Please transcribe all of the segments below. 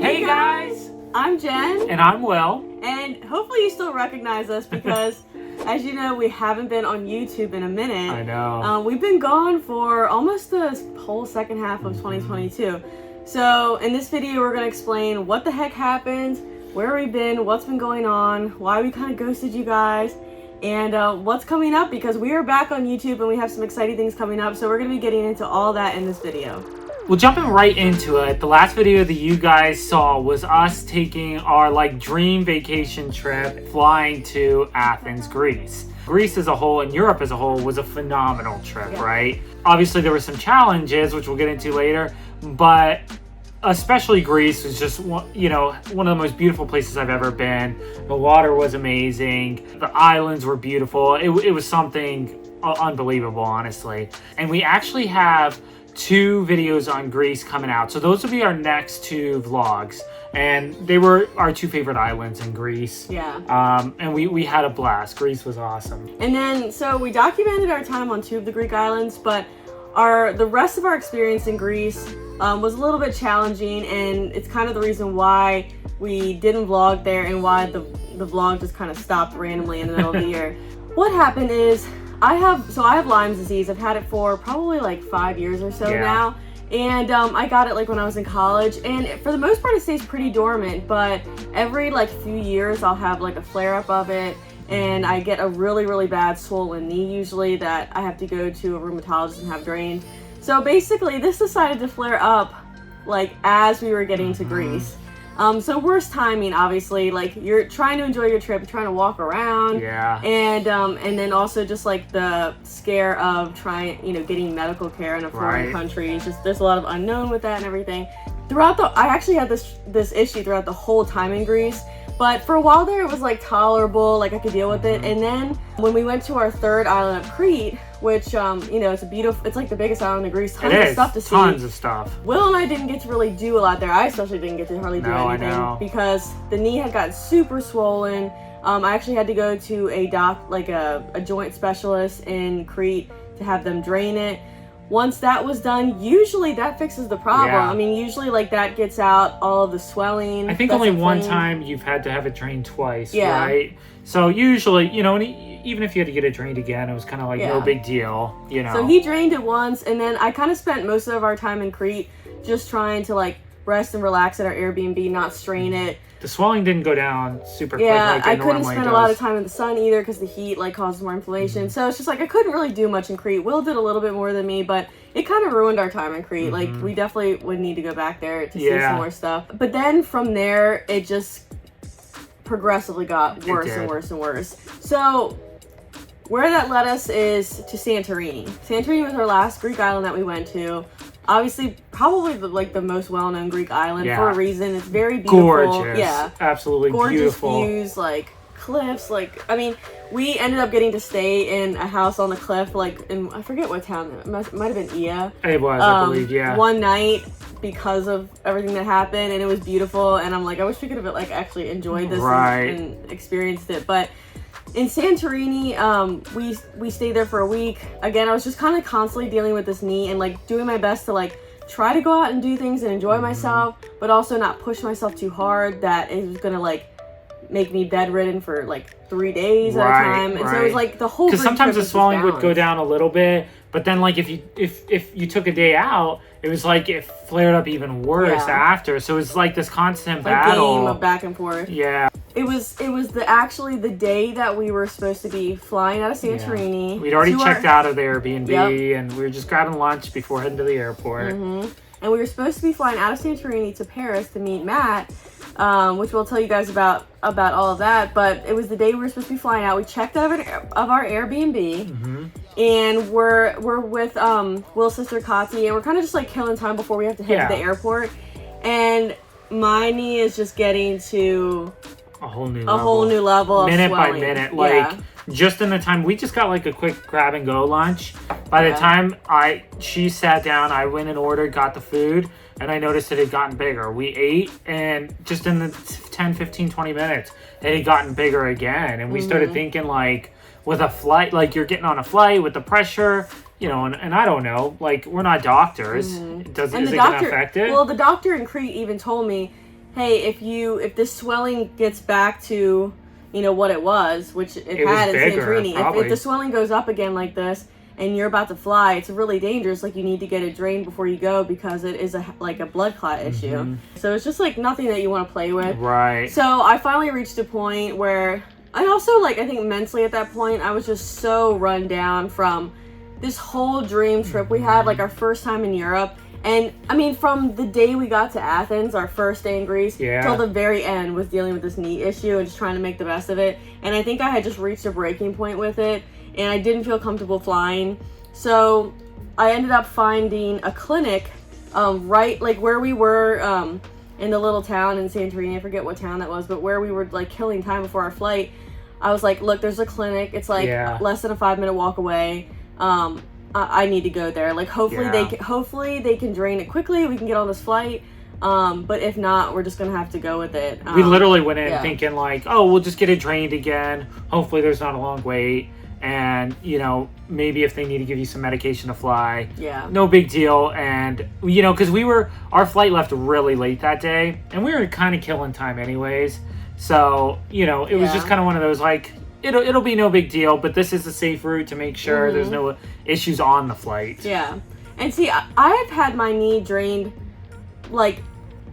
Hey guys! I'm Jen. And I'm Will. And hopefully you still recognize us because, as you know, we haven't been on YouTube in a minute. I know. We've been gone for almost the whole second half of 2022. So in this video, we're going to explain what the heck happened, where we've been, what's been going on, why we kind of ghosted you guys, and what's coming up, because we are back on YouTube and we have some exciting things coming up. So we're going to be getting into all that in this video. Well, jumping right into it, the last video that you guys saw was us taking our dream vacation trip, flying to Athens, Greece. Greece as a whole and Europe as a whole was a phenomenal trip, right? Obviously there were some challenges, which we'll get into later, but especially Greece was just one of the most beautiful places I've ever been. The water was amazing. The islands were beautiful. It was something unbelievable, honestly. And we actually have 2 videos on Greece coming out. So those will be our next 2 vlogs. And they were our 2 favorite islands in Greece. Yeah. And we had a blast. Greece was awesome. And then, so we documented our time on 2 of the Greek islands, but the rest of our experience in Greece was a little bit challenging, and it's kind of the reason why we didn't vlog there and why the vlog just kind of stopped randomly in the middle of the year. What happened is, I have Lyme disease. I've had it for probably 5 years or so now. And I got it when I was in college, and for the most part it stays pretty dormant, but every few years I'll have a flare up of it, and I get a really, really bad swollen knee usually that I have to go to a rheumatologist and have drained. So basically this decided to flare up as we were getting to Greece. So worst timing, obviously. You're trying to enjoy your trip, you're trying to walk around, and then also just the scare of getting medical care in a foreign country. It's just there's a lot of unknown with that and everything. I actually had this issue throughout the whole time in Greece, but for a while there it was tolerable, I could deal with it. And then when we went to our 3rd island of Crete, which it's the biggest island in Greece, tons of stuff to see. Tons of stuff. Will and I didn't get to really do a lot there. I especially didn't get to hardly do anything because the knee had gotten super swollen. I actually had to go to a joint specialist in Crete to have them drain it. Once that was done, usually that fixes the problem. I mean, usually that gets out all of the swelling. I think only one time you've had to have it drained twice, right? So usually, even if you had to get it drained again, it was kind of no big deal, So he drained it once, and then I kind of spent most of our time in Crete just trying to rest and relax at our Airbnb, not strain it. The swelling didn't go down super quick I couldn't spend a lot of time in the sun either because the heat causes more inflammation. So it's just I couldn't really do much in Crete. Will did a little bit more than me, but it kind of ruined our time in Crete. We definitely would need to go back there to see some more stuff. But then from there, it just progressively got worse and worse and worse. So where that led us is to Santorini. Santorini was our last Greek island that we went to. Obviously, probably the most well-known Greek island for a reason. It's very beautiful. Gorgeous. Absolutely gorgeous beautiful. Views, cliffs. I mean, we ended up getting to stay in a house on the cliff, in I forget what town. It might have been Ia. It was, I believe, one night because of everything that happened, and it was beautiful. And I'm I wish we could have actually enjoyed this and experienced it, but. In Santorini, we stayed there for a week. Again, I was just kind of constantly dealing with this knee and doing my best to try to go out and do things and enjoy myself, but also not push myself too hard that it was gonna make me bedridden for 3 days at a time. And so it was the whole. Because sometimes the swelling would go down a little bit, but then if you took a day out, it was it flared up even worse after. So it was this constant battle. Game of back and forth. Yeah. It was actually the day that we were supposed to be flying out of Santorini. We'd already checked out of the Airbnb, and we were just grabbing lunch before heading to the airport. And we were supposed to be flying out of Santorini to Paris to meet Matt, which we'll tell you guys about all of that. But it was the day we were supposed to be flying out. We checked out of our Airbnb, and we're with Will's sister Kati, and we're kind of just killing time before we have to head to the airport. And my knee is just getting to a whole new level minute of by minute, just in the time we just got a quick grab and go lunch. By the time she sat down, I went and ordered, got the food, and I noticed it had gotten bigger. We ate, and just in the 10, 15, 20 minutes, it had gotten bigger again. And we started thinking with a flight, you're getting on a flight with the pressure, and I don't know, we're not doctors. Is it going to affect it? Well, the doctor in Crete even told me hey, if this swelling gets back to, you know, what it was, which it had in bigger, Santorini, if the swelling goes up again like this and you're about to fly, it's really dangerous. Like, you need to get it drained before you go because it is a blood clot issue. So it's just like nothing that you want to play with. Right. So I finally reached a point where, and also like I think mentally at that point, I was just so run down from this whole dream trip we had, like our first time in Europe. And I mean, from the day we got to Athens, our first day in Greece, till the very end was dealing with this knee issue and just trying to make the best of it. And I think I had just reached a breaking point with it, and I didn't feel comfortable flying. So I ended up finding a clinic right like where we were in the little town in Santorini. I forget what town that was, but where we were like killing time before our flight. I was like, look, there's a clinic. It's like less than a 5-minute walk away. I need to go there. Like, hopefully they can drain it quickly. We can get on this flight. But if not, we're just gonna have to go with it. We literally went in thinking like, oh, we'll just get it drained again. Hopefully there's not a long wait. And, you know, maybe if they need to give you some medication to fly, no big deal. And, you know, because our flight left really late that day, and we were kind of killing time anyways. So, you know, it was just kind of one of those, like, it'll be no big deal, but this is a safe route to make sure there's no issues on the flight. Yeah. And see, I've had my knee drained, like,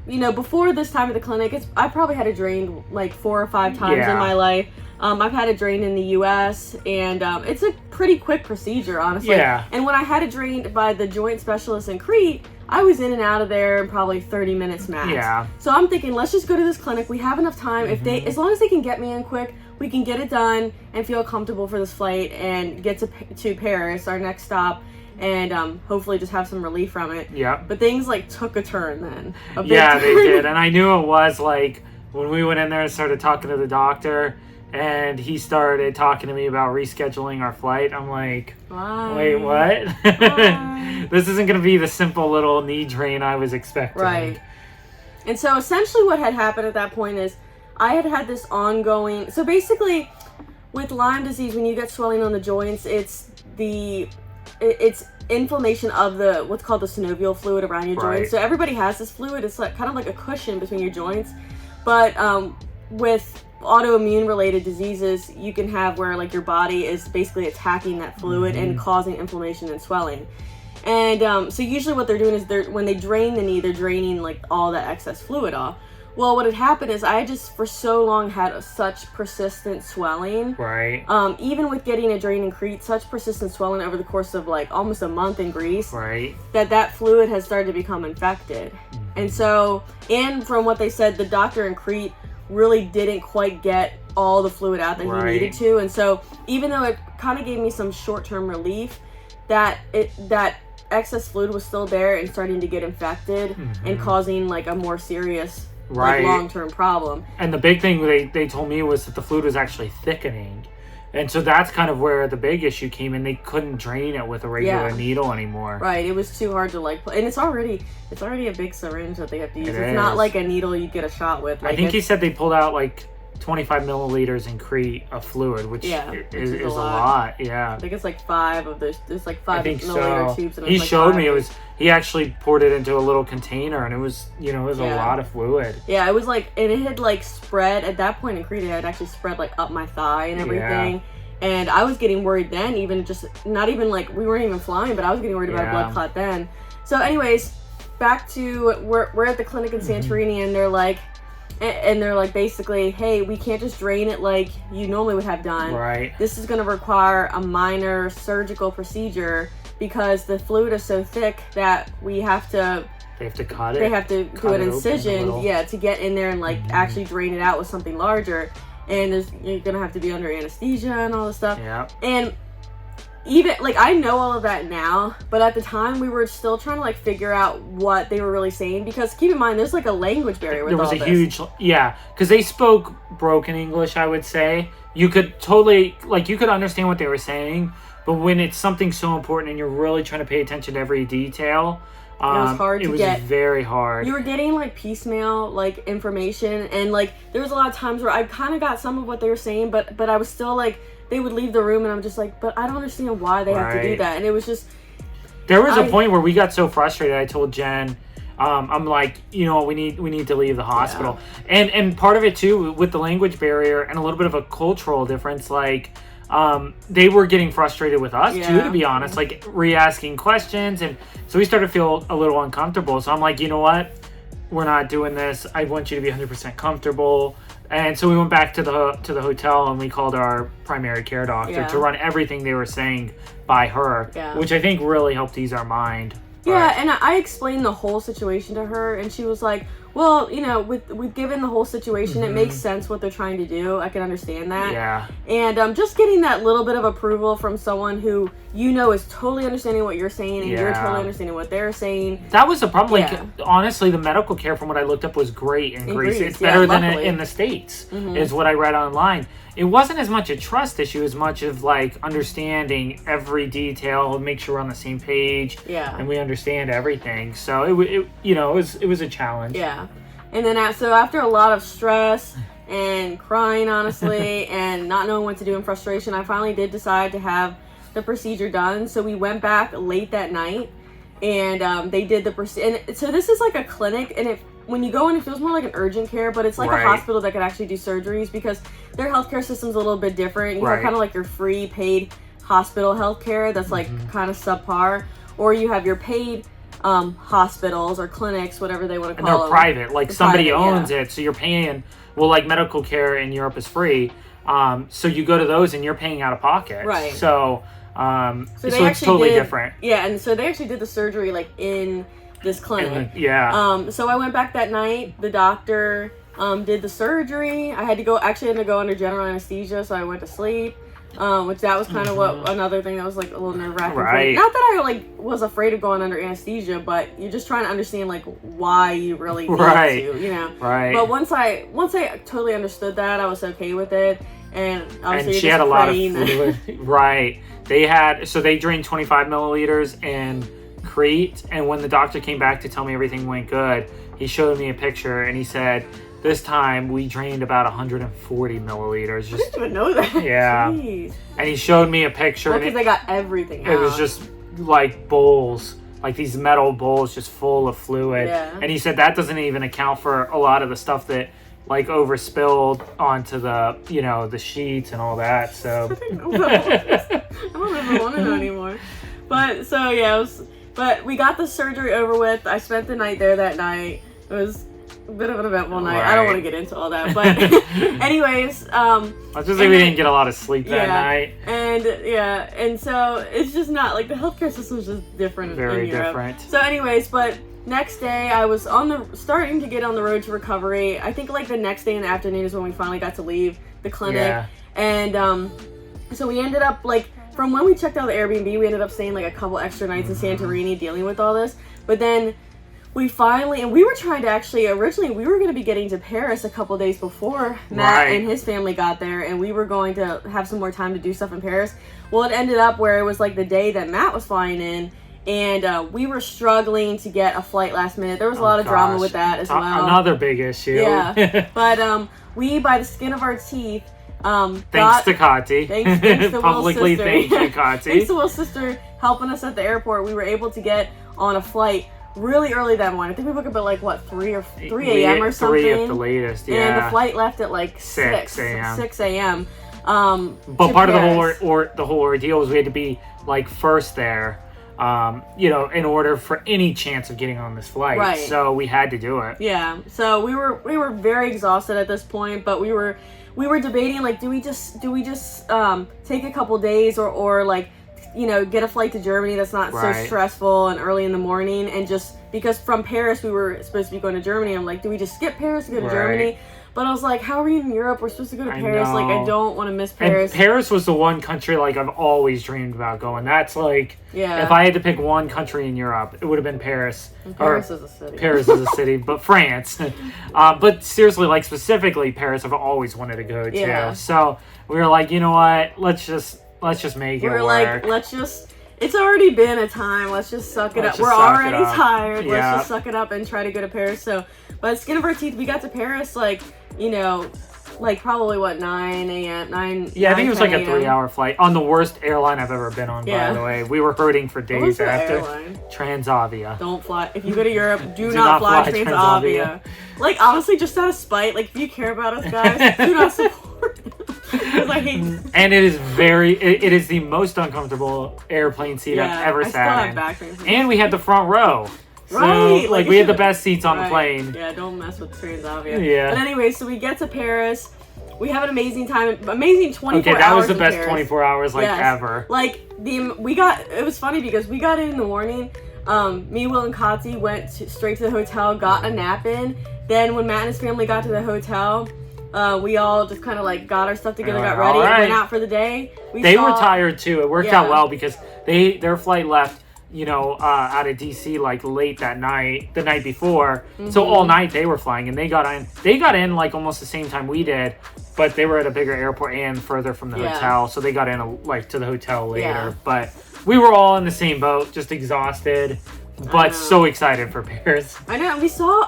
you know, before this time at the clinic, I probably had it drained like 4 or 5 times in my life. I've had it drained in the U.S., and it's a pretty quick procedure, honestly. Yeah. And when I had it drained by the joint specialist in Crete, I was in and out of there in probably 30 minutes max. Yeah. So I'm thinking, let's just go to this clinic. We have enough time. As long as they can get me in quick, we can get it done and feel comfortable for this flight and get to Paris, our next stop, and hopefully just have some relief from it. Yeah. But things like took a turn then. They did. And I knew it was like when we went in there and started talking to the doctor, and he started talking to me about rescheduling our flight. I'm like, wait, what? This isn't going to be the simple little knee drain I was expecting. Right. And so essentially what had happened at that point is I had this ongoing... So basically, with Lyme disease, when you get swelling on the joints, it's inflammation of what's called the synovial fluid around your joints. So everybody has this fluid. It's like kind of like a cushion between your joints. But with autoimmune related diseases, you can have where like your body is basically attacking that fluid and causing inflammation and swelling. And so usually what they're doing is when they drain the knee, they're draining like all that excess fluid off. Well, what had happened is I just for so long had such persistent swelling. Right. Even with getting a drain in Crete, such persistent swelling over the course of like almost a month in Greece. Right. That fluid has started to become infected. And so, and from what they said, the doctor in Crete really didn't quite get all the fluid out that he needed to. And so even though it kind of gave me some short-term relief, that excess fluid was still there and starting to get infected and causing like a more serious like long-term problem. And the big thing they told me was that the fluid was actually thickening. And so that's kind of where the big issue came in. They couldn't drain it with a regular needle anymore. Right. It was too hard to like, and it's already a big syringe that they have to use. It's not like a needle you get a shot with. Like I think he said they pulled out like 25 milliliters in Crete of fluid, which is a lot. Yeah. I think it's like 5 of those. There's like 5 milliliter tubes. And he showed me he actually poured it into a little container, and it was a lot of fluid. Yeah, it was like, and it had like spread at that point in Crete. It had actually spread like up my thigh and everything. Yeah. And I was getting worried then, even just not even like we weren't even flying, but I was getting worried about a blood clot then. So, anyways, back to we're at the clinic in Santorini, and they're like basically, hey, we can't just drain it like you normally would have done. Right. This is going to require a minor surgical procedure because the fluid is so thick that we have to. They have to cut it. They have to do an incision, to get in there and like actually drain it out with something larger. And you're gonna have to be under anesthesia and all this stuff. Yeah. And even like I know all of that now, but at the time we were still trying to like figure out what they were really saying, because keep in mind there's like a language barrier with all this. There was a huge because they spoke broken English. I would say you could totally you could understand what they were saying, but when it's something so important and you're really trying to pay attention to every detail. It was hard to get. It was very hard. You were getting like piecemeal like information, and like there was a lot of times where I kind of got some of what they were saying, but I was still like they would leave the room and I'm just like, but I don't understand why they have to do that. And it was just there was a point where we got so frustrated. I told Jen, I'm like, you know, we need to leave the hospital. And part of it too, with the language barrier and a little bit of a cultural difference, like they were getting frustrated with us too, to be honest, like re-asking questions, and so we started to feel a little uncomfortable. So I'm like, you know what, we're not doing this. I want you to be 100% comfortable. And so we went back to the hotel, and we called our primary care doctor to run everything they were saying by her, which I think really helped ease our mind. Yeah, and I explained the whole situation to her, and she was like, well, you know, with given the whole situation, it makes sense what they're trying to do. I can understand that. Yeah. And just getting that little bit of approval from someone who, you know, is totally understanding what you're saying, and you're totally understanding what they're saying. That was the problem. Like, honestly, the medical care, from what I looked up, was great in Greece. It's better than in the States, is what I read online. It wasn't as much a trust issue as much of like understanding every detail, make sure we're on the same page, and we understand everything. So it you know, it was a challenge. Yeah, and then so after a lot of stress and crying, honestly, and not knowing what to do in frustration, I finally did decide to have the procedure done. So we went back late that night, and they did the procedure. And so this is like a clinic, and when you go in, it feels more like an urgent care, but it's like a hospital that could actually do surgeries because their healthcare system's a little bit different. You have kind of like your free paid hospital healthcare that's like kind of subpar, or you have your paid hospitals or clinics, whatever they want to call them. And they're private, like somebody owns it, so you're paying. Well, like medical care in Europe is free, so you go to those and you're paying out of pocket. Right. So it's totally different. Yeah, and so they actually did the surgery like in this clinic. So I went back that night. The doctor did the surgery. I had to go under general anesthesia, so I went to sleep. Which that was kind of what another thing that was like a little nerve-wracking. Right. Not that I like was afraid of going under anesthesia, but you're just trying to understand like why you really need to, you know. Right. But once I totally understood that, I was okay with it. And obviously she had a lot of fluid. Right. They drained 25 milliliters in Crete, and when the doctor came back to tell me everything went good, he showed me a picture and he said, this time we drained about 140 milliliters. I didn't even know that. Yeah. Jeez. And he showed me a picture. Well, because they got everything out. It was just like bowls, like these metal bowls just full of fluid. Yeah. And he said that doesn't even account for a lot of the stuff that like overspilled onto the, you know, the sheets and all that. So I didn't know that. I don't ever want to know anymore. But so yeah, but we got the surgery over with. I spent the night there that night. It was a bit of an eventful night. I don't want to get into all that, but anyways, I'll just say we didn't get a lot of sleep that night. And so it's just not like the healthcare system is just different. Very in Europe. different. So anyways, but next day I was starting to get on the road to recovery. I think like the next day in the afternoon is when we finally got to leave the clinic. And so we ended up like, from when we checked out the Airbnb, we ended up staying like a couple extra nights in Santorini dealing with all this. But then we were trying to originally we were going to be getting to Paris a couple days before Matt and his family got there, and we were going to have some more time to do stuff in Paris. Well, it ended up where it was like the day that Matt was flying in, and we were struggling to get a flight last minute. There was a lot of drama with that as well. Another big issue. Yeah. But we, by the skin of our teeth, thanks to Kati. Thanks to Publicly Will's sister. Thank you, Kati. Thanks to Will's sister helping us at the airport. We were able to get on a flight really early that morning. I think we woke up at like 3 a.m. or something. 3 at the latest, And the flight left at like 6 a.m. 6 a.m. But part Paris. Of the whole ordeal was we had to be like first there, you know, in order for any chance of getting on this flight. Right. So we had to do it. Yeah. So we were very exhausted at this point, but we were debating like, do we just take a couple days or like, you know, get a flight to Germany that's not so stressful and early in the morning, and just because from Paris we were supposed to be going to Germany, I'm like, do we just skip Paris and go to Germany? But I was like, how are we in Europe? We're supposed to go to Paris. Like, I don't want to miss Paris. And Paris was the one country like I've always dreamed about going. That's like, if I had to pick one country in Europe, it would have been Paris. And Paris is a city. Paris is a city, but France. But seriously, like specifically Paris, I've always wanted to go to. Yeah. So we were like, you know what? Let's just make it work. We're like, it's already been a time. Let's just suck it up. We're already tired. Let's just suck it up and try to go to Paris. So, by the skin of our teeth, we got to Paris, like, you know, like probably what 9 a.m. 9. Yeah, I think it was like a 10 3-hour flight on the worst airline I've ever been on. Yeah. By the way, we were hurting for What was days the after. airline? Transavia. Don't fly if you go to Europe. Do Do not not fly fly Transavia. Like honestly, just out of spite, like if you care about us guys, do not support. Because I hate. And it is it is the most uncomfortable airplane seat I've ever sat in. Back pain. And we had the front row. So, Right, like we had the best seats on the plane. Yeah, don't mess with Transavia. Yeah. But anyway, so we get to Paris. We have an amazing time, amazing 24 hours. Okay, that was the in best Paris. 24 hours ever. Like it was funny because we got in the morning. Me, Will, and Kati went straight to the hotel, got a nap in. Then when Matt and his family got to the hotel, we all just kind of like got our stuff together, got ready, and went out for the day. They were tired too. It worked out well because their flight left, out of DC like late that night, the night before. Mm-hmm. So all night they were flying, and they got in like almost the same time we did, but they were at a bigger airport and further from the hotel, so they got in like to the hotel later. Yeah. But we were all in the same boat, just exhausted, but so excited for Paris. I know.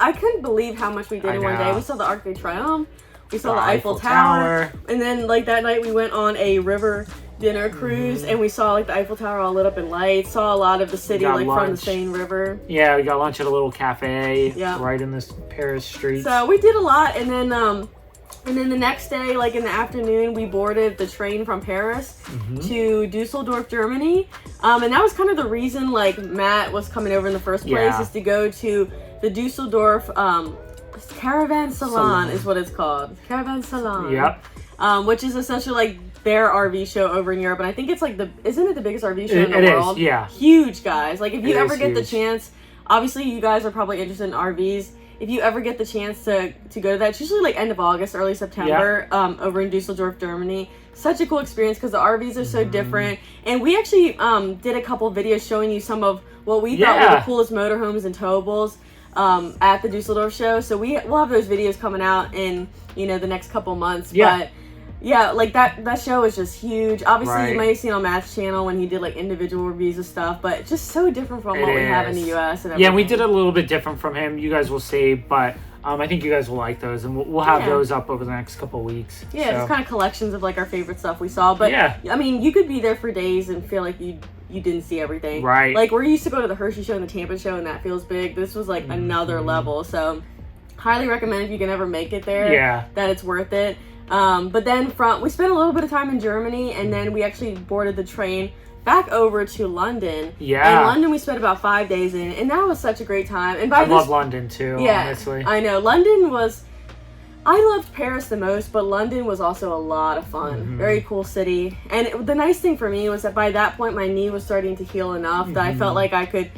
I couldn't believe how much we did in one day. We saw the Arc de Triomphe. We saw the Eiffel Tower. And then like that night we went on a river dinner cruise, and we saw like the Eiffel Tower all lit up in lights. Saw a lot of the city like lunch from the Seine River. Yeah, we got lunch at a little cafe right in this Paris street. So we did a lot, and then the next day, like in the afternoon, we boarded the train from Paris to Dusseldorf, Germany. And that was kind of the reason like Matt was coming over in the first place, is to go to the Dusseldorf Caravan Salon is what it's called. Caravan Salon. Yep. Which is essentially like their RV show over in Europe, and I think it's like isn't it the biggest RV show in the world? Is, yeah. Huge, guys. Like if you ever get the chance, obviously you guys are probably interested in RVs. If you ever get the chance to go to that, it's usually like end of August, early September, over in Dusseldorf, Germany. Such a cool experience because the RVs are so different. And we actually did a couple videos showing you some of what we thought were the coolest motorhomes and towables at the Dusseldorf show. So we'll have those videos coming out in the next couple months. Yeah. But yeah, like that show is just huge. Obviously, you might have seen on Matt's channel when he did like individual reviews of stuff, but just so different from what we have in the US. And yeah, we did a little bit different from him. You guys will see, but I think you guys will like those, and we'll have those up over the next couple of weeks. Yeah, just kind of collections of like our favorite stuff we saw. But I mean, you could be there for days and feel like you didn't see everything. Right. Like we're used to go to the Hershey show and the Tampa show, and that feels big. This was like another level. So highly recommend if you can ever make it there. Yeah. That it's worth it. But then we spent a little bit of time in Germany, and then we actually boarded the train back over to London. Yeah. In London, we spent about 5 days in, and that was such a great time. And I love London too, honestly. I know. I loved Paris the most, but London was also a lot of fun. Very cool city. And the nice thing for me was that by that point, my knee was starting to heal enough that I felt like I could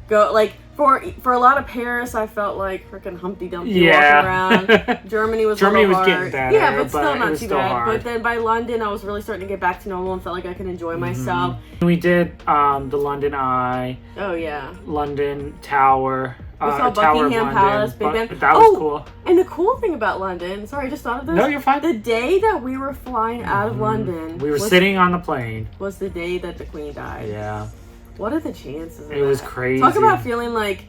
go, like, for a lot of Paris, I felt like freaking Humpty Dumpty walking around. Germany was getting better. Yeah, but still not too bad. Hard. But then by London, I was really starting to get back to normal and felt like I could enjoy myself. We did the London Eye. Oh yeah. London Tower. We saw Buckingham Palace, Big Ben. That was cool. And the cool thing about London, sorry, I just thought of this. No, you're fine. The day that we were flying out of London, we were sitting on the plane. Was the day that the Queen died. Yeah. What are the chances of that? It was crazy. Talk about feeling like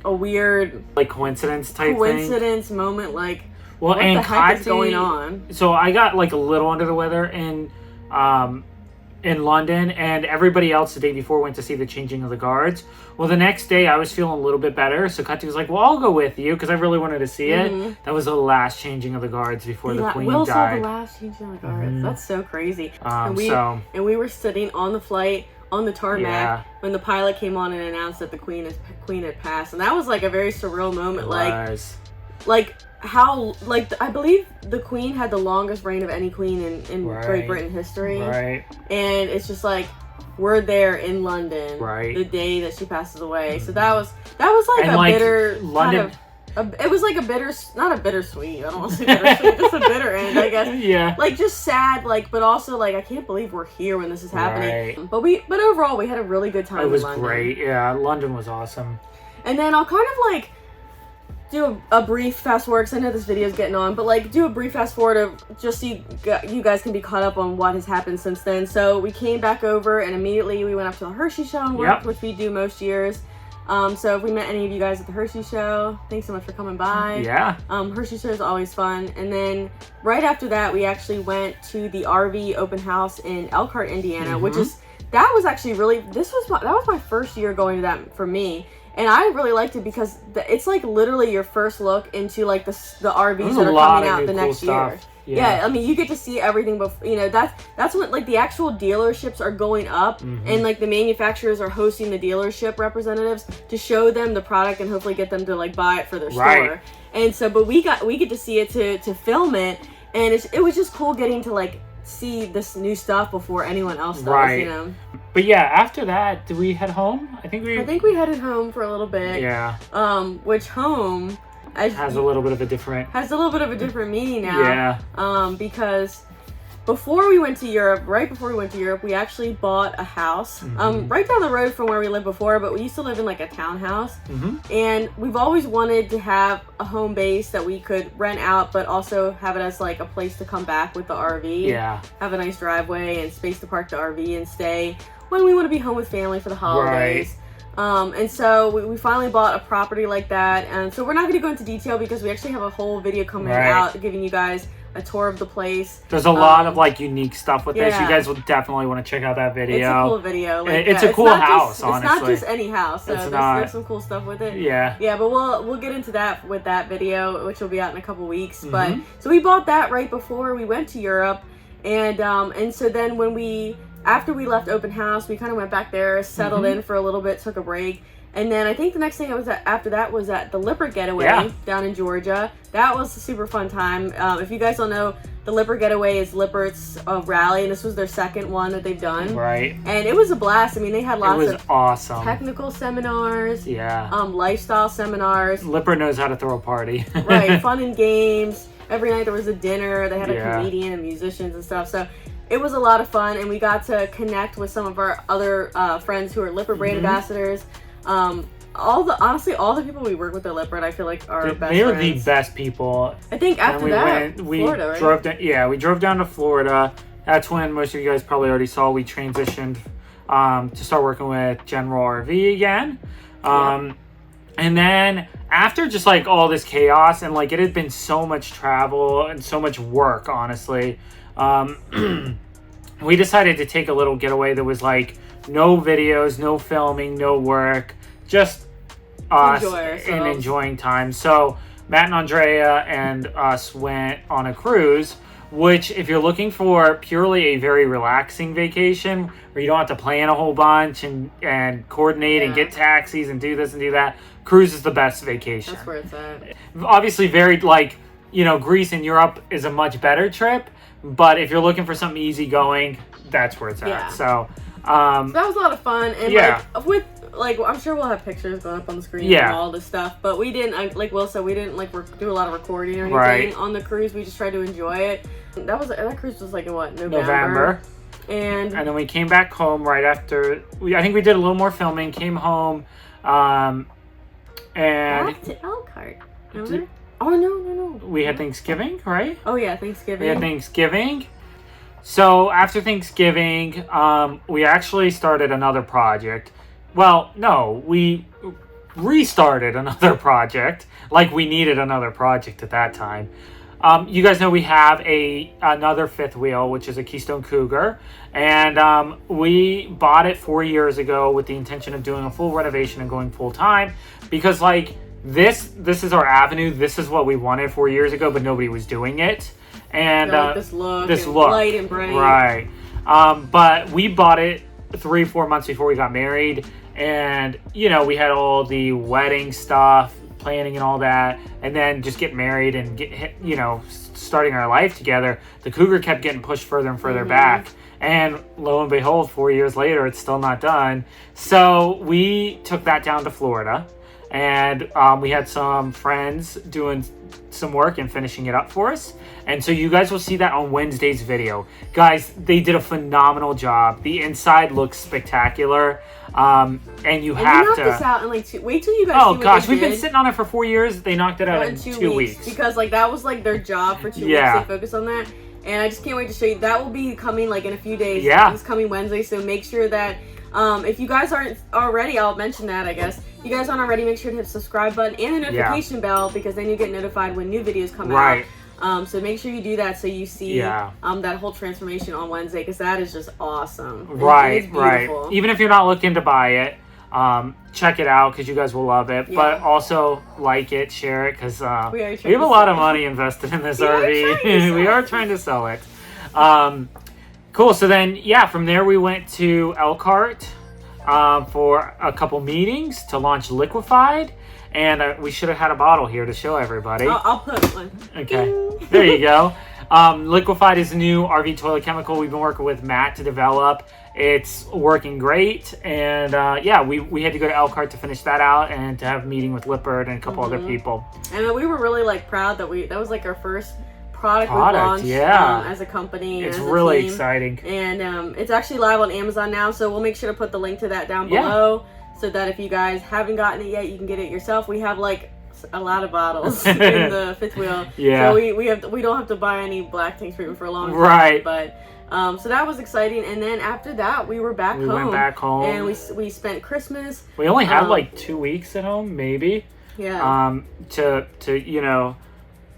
a weird coincidence type moment, like what the heck is going on? So I got like a little under the weather in London, and everybody else the day before went to see the changing of the guards. Well, the next day I was feeling a little bit better, so Kati was like, well, I'll go with you because I really wanted to see it. That was the last changing of the guards before the Queen died. Saw the last changing of the guards. That's so crazy. And we were sitting on the flight on the tarmac when the pilot came on and announced that the Queen had passed, and that was like a very surreal moment. I believe the Queen had the longest reign of any queen in Great Britain history. Right. And it's just like we're there in London the day that she passes away. So that was like bitter London. It was like not a bittersweet. I don't want to say bittersweet, just a bitter end, I guess. Yeah. Like just sad, but also I can't believe we're here when this is happening. Right. But overall we had a really good time. It was in London. Great. Yeah, London was awesome. And then I'll kind of do a brief fast forward because I know this video is getting on, but do a brief fast forward of just so you guys can be caught up on what has happened since then. So we came back over and immediately we went up to the Hershey show and worked, which we do most years. So if we met any of you guys at the Hershey show, thanks so much for coming by. Yeah. Hershey show is always fun. And then right after that, we actually went to the RV open house in Elkhart, Indiana, which is, that was actually really, that was my first year going to that for me. And I really liked it because it's like literally your first look into like the RVs that are coming out the next year. Yeah, I mean, you get to see everything before, you know, that's what, like, the actual dealerships are going up, and, like, the manufacturers are hosting the dealership representatives to show them the product and hopefully get them to, like, buy it for their store. And so, but we get to see it to film it, and it was just cool getting to, like, see this new stuff before anyone else does, you know? But yeah, after that, did we head home? I think we headed home for a little bit. Yeah. Which home... has a little bit of a different meaning now. Yeah. Because right before we went to Europe, we actually bought a house right down the road from where we lived before, but we used to live in like a townhouse. And we've always wanted to have a home base that we could rent out, but also have it as like a place to come back with the RV. Yeah. Have a nice driveway and space to park the RV and stay when we want to be home with family for the holidays. And so we finally bought a property like that, and so we're not going to go into detail because we actually have a whole video coming out giving you guys a tour of the place. There's a lot of like unique stuff with this. You guys will definitely want to check out that video. It's a cool video. Like, it's a cool house, honestly. It's not just any house. So there's some cool stuff with it. Yeah. Yeah, but we'll get into that with that video, which will be out in a couple weeks. But so we bought that right before we went to Europe, and so then after we left open house, we kind of went back there, settled in for a little bit, took a break. And then I think the next thing after that was at the Lippert Getaway down in Georgia. That was a super fun time. If you guys don't know, the Lippert Getaway is Lippert's rally, and this was their second one that they've done. Right. And it was a blast. I mean, they had lots of awesome technical seminars. Yeah. Lifestyle seminars. Lippert knows how to throw a party. Right. Fun and games. Every night there was a dinner. They had a comedian and musicians and stuff. So it was a lot of fun, and we got to connect with some of our other friends who are Lippert brand ambassadors. Honestly, all the people we work with at Lippert, I feel like are our best They're friends. the best people. I think after Florida, right? We drove down to Florida. That's when most of you guys probably already saw we transitioned to start working with General RV again. And then after just like all this chaos and like it had been so much travel and so much work, honestly, we decided to take a little getaway that was like no videos, no filming, no work, just us and enjoying time. So Matt and Andrea and us went on a cruise, which if you're looking for purely a very relaxing vacation where you don't have to plan a whole bunch and coordinate and get taxis and do this and do that, cruise is the best vacation. That's where it's at. Obviously very like, you know, Greece and Europe is a much better trip, but if you're looking for something easy-going, that's where it's at. So that was a lot of fun, and I'm sure we'll have pictures going up on the screen and all this stuff, but we didn't, like Will said, we didn't like do a lot of recording or anything on the cruise. We just tried to enjoy it. That cruise was like in November. And then we came back home right after. I think we did a little more filming. Came home, and back to Elkhart. Remember? No. We had Thanksgiving, right? Oh yeah, Thanksgiving. We had Thanksgiving. So after Thanksgiving, we actually started another project. Well, no, we restarted another project. Like we needed another project at that time. You guys know we have another fifth wheel, which is a Keystone Cougar, and we bought it 4 years ago with the intention of doing a full renovation and going full time, because like this is our avenue. This is what we wanted 4 years ago, but nobody was doing it. And like this look, light and bright, right? But we bought it 3-4 months before we got married, and you know we had all the wedding stuff, planning and all that, and then just get married and starting our life together. The Cougar kept getting pushed further and further back, and lo and behold, 4 years later, it's still not done. So we took that down to Florida, and we had some friends doing some work and finishing it up for us. And so you guys will see that on Wednesday's video. Guys, they did a phenomenal job. The inside looks spectacular. And you have to knock this out in like wait till you guys see what gosh, they we've been sitting on it for 4 years. They knocked it out in 2 weeks. Because like that was like their job for 2 weeks. They focused on that. And I just can't wait to show you. That will be coming like in a few days. This coming Wednesday. So make sure that if you guys aren't already, I'll mention that, I guess. you guys aren't already, make sure to hit the subscribe button and the notification bell, because then you get notified when new videos come out. So make sure you do that so you see that whole transformation on Wednesday, because that is just awesome. Right. Even if you're not looking to buy it, check it out because you guys will love it. But also like it, share it, because we have a lot of money invested in this RV. We are trying to sell it. Cool. So then, from there we went to Elkhart for a couple meetings to launch Liquefied. And we should have had a bottle here to show everybody. I'll put one. Okay. There you go. Liquefied is a new RV toilet chemical we've been working with Matt to develop. It's working great. And we had to go to Elkhart to finish that out and to have a meeting with Lippert and a couple other people. And we were really proud that that was our first product we launched as a company. It's really exciting. And it's actually live on Amazon now, so we'll make sure to put the link to that down below, so that if you guys haven't gotten it yet, you can get it yourself. We have a lot of bottles in the fifth wheel. So we don't have to buy any black tank treatment for a long time. But so that was exciting. And then after that, we were back home. We went back home. And we spent Christmas. We only had 2 weeks at home, maybe.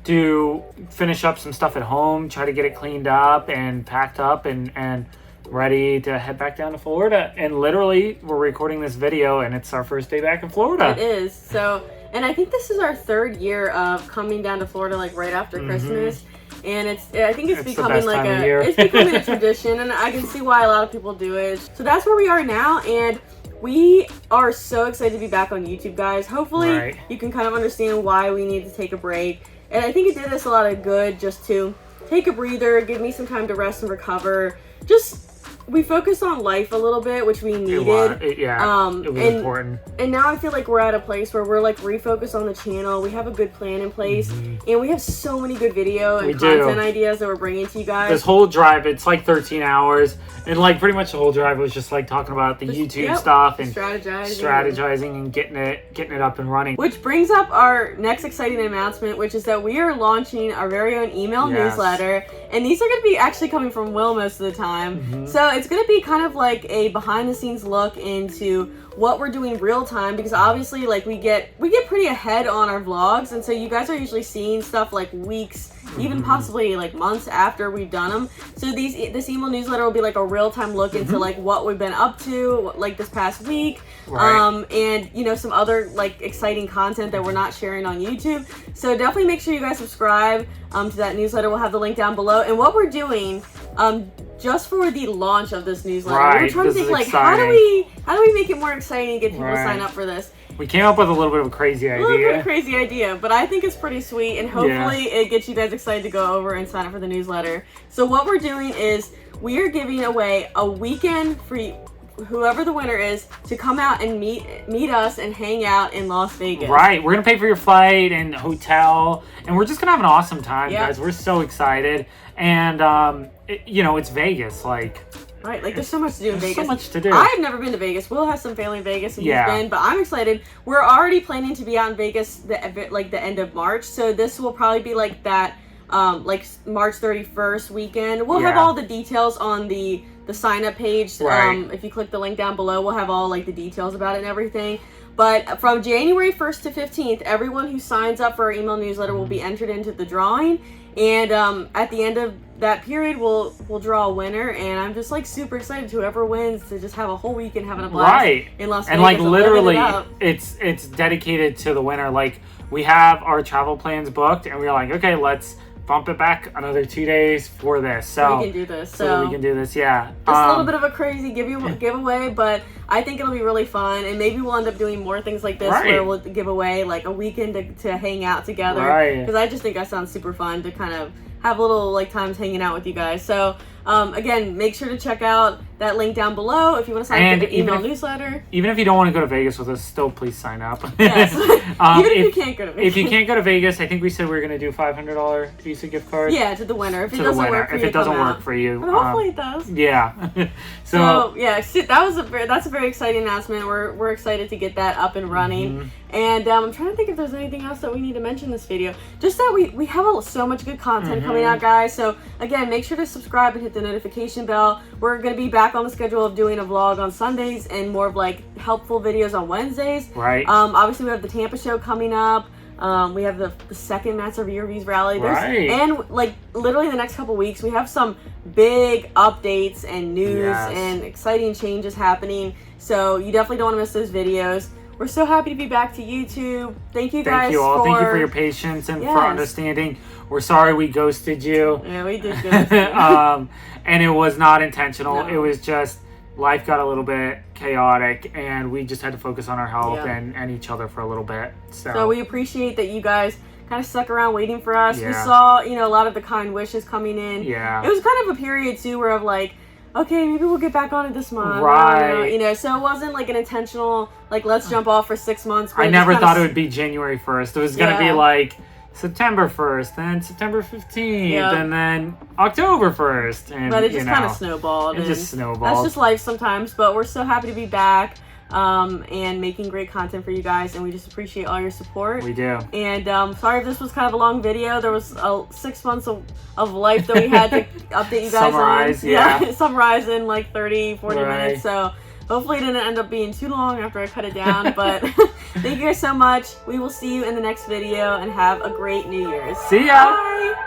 To finish up some stuff at home, try to get it cleaned up and packed up and ready to head back down to Florida. And literally, we're recording this video and it's our first day back in Florida. It is. So, and I think this is our 3rd year of coming down to Florida right after Christmas. And I think it's becoming it's becoming a tradition, and I can see why a lot of people do it. So that's where we are now, and we are so excited to be back on YouTube, guys. Hopefully you can kind of understand why we need to take a break. And I think it did us a lot of good just to take a breather, give me some time to rest and recover. We focused on life a little bit, which we needed. It was important. And now I feel like we're at a place where we're refocused on the channel. We have a good plan in place, and we have so many good video and content ideas that we're bringing to you guys. This whole drive, it's 13 hours, and pretty much the whole drive was just talking about the YouTube stuff and strategizing and getting it up and running. Which brings up our next exciting announcement, which is that we are launching our very own email newsletter, and these are going to be actually coming from Will most of the time. So it's going to be kind of a behind the scenes look into what we're doing real time, because obviously we get pretty ahead on our vlogs, and so you guys are usually seeing stuff weeks, even possibly months after we've done them. So this email newsletter will be a real time look into what we've been up to this past week, and some other exciting content that we're not sharing on YouTube. So definitely make sure you guys subscribe to that newsletter. We'll have the link down below. And what we're doing just for the launch of this newsletter, we're trying to think how do we make it more exciting and get people to sign up for this. We came up with a little bit of a crazy idea. But I think it's pretty sweet, and hopefully it gets you guys excited to go over and sign up for the newsletter. So what we're doing is we are giving away a weekend for whoever the winner is to come out and meet us and hang out in Las Vegas. Right. We're going to pay for your flight and hotel, and we're just going to have an awesome time, guys. We're so excited. And, it's Vegas, Right, there's so much to do in Vegas. So much to do. I've never been to Vegas. Will has some family in Vegas, and he's been, but I'm excited. We're already planning to be out in Vegas the end of March, so this will probably be that March 31st weekend. We'll have all the details on the sign up page. If you click the link down below, we'll have all the details about it and everything. But from January 1st to 15th, everyone who signs up for our email newsletter will be entered into the drawing. And at the end of that period, we'll draw a winner. And I'm just super excited to whoever wins to just have a whole weekend having a blast in Las Vegas. And literally, it's dedicated to the winner. We have our travel plans booked, and we're okay, let's bump it back another 2 days for this. So we can do this. So we can do this, Just a little bit of a crazy giveaway, but I think it'll be really fun, and maybe we'll end up doing more things like this where we'll give away a weekend to hang out together. Because I just think that sounds super fun to kind of have little times hanging out with you guys. So again, make sure to check out that link down below if you want to sign up for the email newsletter. Even if you don't want to go to Vegas with us, still please sign up. Yes. Even if you can't go to Vegas. If you can't go to Vegas, I think we said we were going to do $500 Visa gift card. Yeah, to the winner. If it doesn't work for you, but hopefully it does. Yeah. So that's a very exciting announcement. We're excited to get that up and running. And I'm trying to think if there's anything else that we need to mention in this video. Just that we have so much good content coming out, guys. So again, make sure to subscribe and hit the notification bell. we're going to be back on the schedule of doing a vlog on Sundays and more of like helpful videos on Wednesdays. Right. Obviously, we have the Tampa show coming up. We have the second Master V Reviews rally. Right. And like literally the next couple weeks, we have some big updates and news and exciting changes happening. So you definitely don't want to miss those videos. We're so happy to be back to YouTube. Thank you guys. Thank you all. Thank you for your patience and for understanding. We're sorry we ghosted you. Yeah, we did ghost you. And it was not intentional. No. It was just life got a little bit chaotic and we just had to focus on our health and each other for a little bit. So we appreciate that you guys kind of stuck around waiting for us. Yeah. We saw, a lot of the kind wishes coming in. Yeah. It was kind of a period too where of like, okay, maybe we'll get back on it this month. Right. So it wasn't like an intentional, like, let's jump off for 6 months. I never thought it would be January 1st. It was going to be like September 1st, then September 15th, and then October 1st. And, but it just kind of snowballed. It just snowballed. That's just life sometimes, but we're so happy to be back and making great content for you guys, and we just appreciate all your support. We do. And sorry if this was kind of a long video. There was 6 months of life that we had to update you guys on. Summarize in like 30, 40 minutes. So hopefully it didn't end up being too long after I cut it down. But thank you guys so much. We will see you in the next video and have a great New Year's. See ya! Bye!